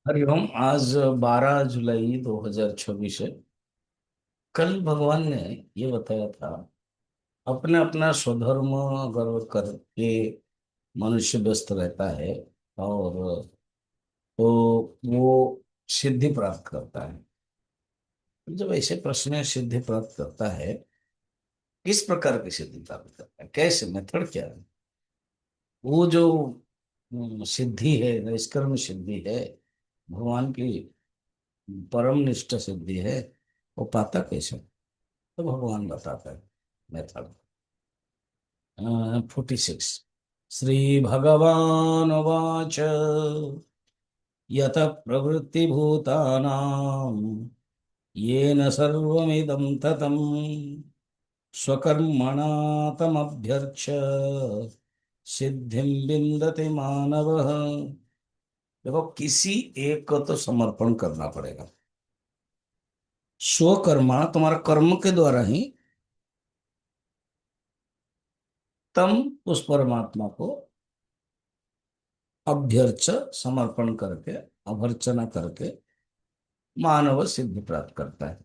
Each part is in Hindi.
हरिओम। आज 12 जुलाई 2026 है। कल भगवान ने ये बताया था, अपने अपना स्वधर्म अगर करके मनुष्य व्यस्त रहता है और तो वो सिद्धि प्राप्त करता है। जब ऐसे प्रश्न में सिद्धि प्राप्त करता है, किस प्रकार की सिद्धि प्राप्त करता है, कैसे मेथड क्या है? वो जो सिद्धि है, निष्कर्म सिद्धि है, भगवान की परम निष्ठ सिद्धि है, वो पाता कैसे? तो भगवान बताता है मेथड। 46। श्री भगवान उवाच यत प्रवृत्ति भूतानां येन सर्वमिदं ततं स्वकर्मणा तमभ्यर्च्य सिद्धिं विन्दति मानवः। देखो, किसी एक को तो समर्पण करना पड़ेगा। स्वकर्मा, तुम्हारा कर्म के द्वारा ही तम उस परमात्मा को अभ्यर्च समर्पण करके, अभर्चना करके मानव सिद्धि प्राप्त करता है।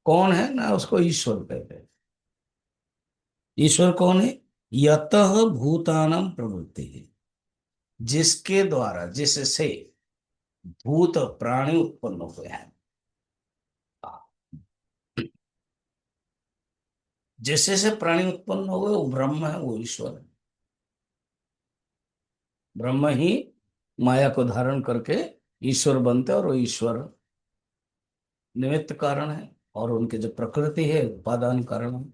कौन है ना, उसको ईश्वर कहते हैं। ईश्वर कौन है? यतः भूतानां प्रवृत्ति है, जिसके द्वारा, जिससे भूत प्राणी उत्पन्न हुए हैं। जैसे से प्राणी उत्पन्न हुए, वो ब्रह्म है, वो ईश्वर है। ब्रह्म ही माया को धारण करके ईश्वर बनते हैं, और वो ईश्वर निमित्त कारण है, और उनके जो प्रकृति है उपादान कारण है।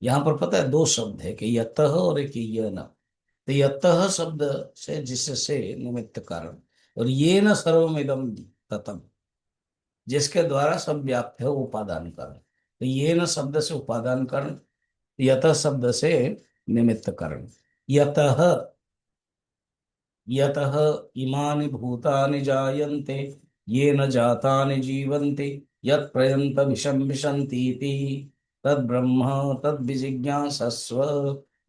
यहाँ पर पता है, दो शब्द है कि यतः और एक ये न। तो यतः शब्द से जिससे निमित्त कारण, और ये न सर्वमिदं ततम, जिसके द्वारा सब व्याप्त है वो उपादान कारण। तो ये न शब्द से उपादान कारण, यतः शब्द से निमित्त कारण। यतः, यतः इमानि भूतानि जायन्ते येन जातानि जीवन्ति यत् पर्यन्तमिषं विशन्तीति तद ब्रह्म तद विजिज्ञासस्व।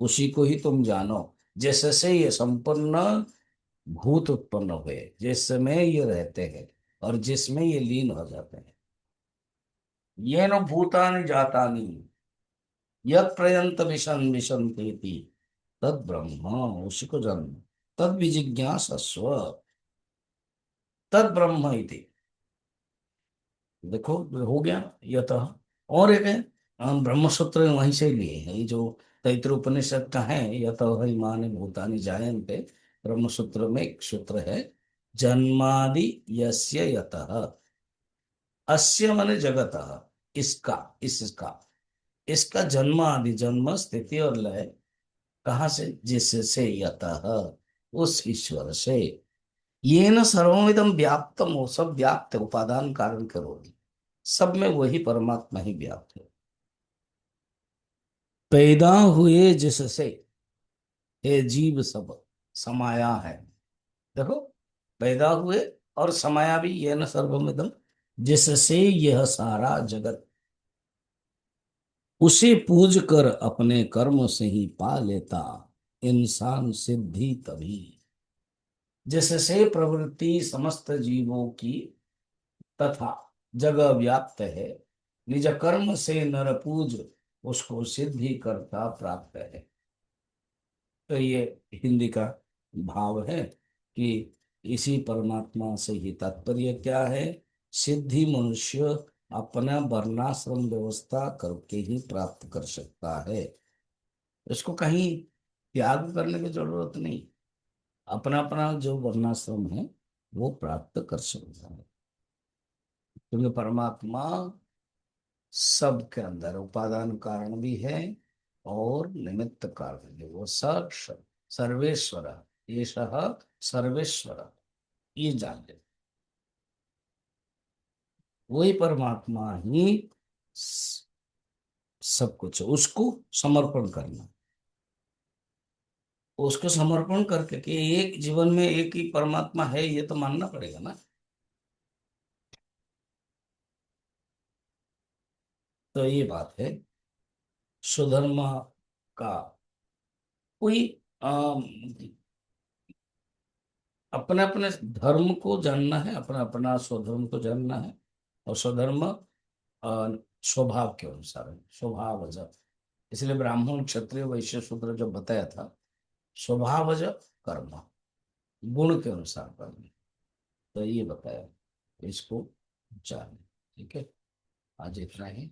उसी को ही तुम जानो, जैसे ये संपूर्ण भूत उत्पन्न हुए, जिसमें ये रहते हैं और जिसमें ये लीन हो जाते हैं। ये न भूतानि जातानि यत् पर्यंत विशन विशन्ति तद ब्रह्म, उसी को जानो। तद विजिज्ञासस्व, तद ब्रह्म इति। देखो, हो गया यतः। और एक है, हम ब्रह्म सूत्र वहीं से लिए हैं, ये जो तैतृ उपनिषद का है, यतः इमानि भूतानि जायन्ते। ब्रह्म सूत्र में एक सूत्र है, जन्मादि यस्य यतः, अस्य माने जगतः, इसका, इसका, इसका जन्म आदि, जन्म स्थिति और लय कहाँ से? जिससे, यतः, उस ईश्वर से। ये न सर्वमिदं व्याप्तम, हो सब व्याप्त है, उपादान कारण करोगी, सब में वही परमात्मा ही व्याप्त है। पैदा हुए जिससे ये जीव सब समाया है। देखो, पैदा हुए और समाया भी, ये न सर्वमिदं, जिससे यह सारा जगत, उसे पूज कर अपने कर्म से ही पा लेता इंसान सिद्धि तभी। जिससे प्रवृत्ति समस्त जीवों की तथा जगह व्याप्त है, निज कर्म से नर पूज उसको सिद्धि करता प्राप्त है। तो ये हिंदी का भाव है कि इसी परमात्मा से ही तात्पर्य क्या है? सिद्धि मनुष्य अपना वर्णाश्रम व्यवस्था करके ही प्राप्त कर सकता है। इसको कहीं त्याग करने की जरूरत नहीं, अपना अपना जो वर्णाश्रम है वो प्राप्त कर सकता है। क्योंकि परमात्मा सबके अंदर उपादान कारण भी है और निमित्त कारण है। वो सर्वेश्वर, ये सर्वेश्वर, ये जान ले। वही परमात्मा ही स- सब कुछ है। उसको समर्पण करना, उसको समर्पण करके कि एक जीवन में एक ही परमात्मा है, ये तो मानना पड़ेगा ना। तो ये बात है। स्वधर्म का कोई अपने अपने धर्म को जानना है, अपना अपना स्वधर्म को जानना है। और स्वधर्म स्वभाव के अनुसार है, स्वभावज। इसलिए ब्राह्मण क्षत्रिय वैश्य शूद्र जब बताया था, स्वभावज कर्म, गुण के अनुसार कर्म, तो ये बताया। इसको जाने। ठीक है, आज इतना ही।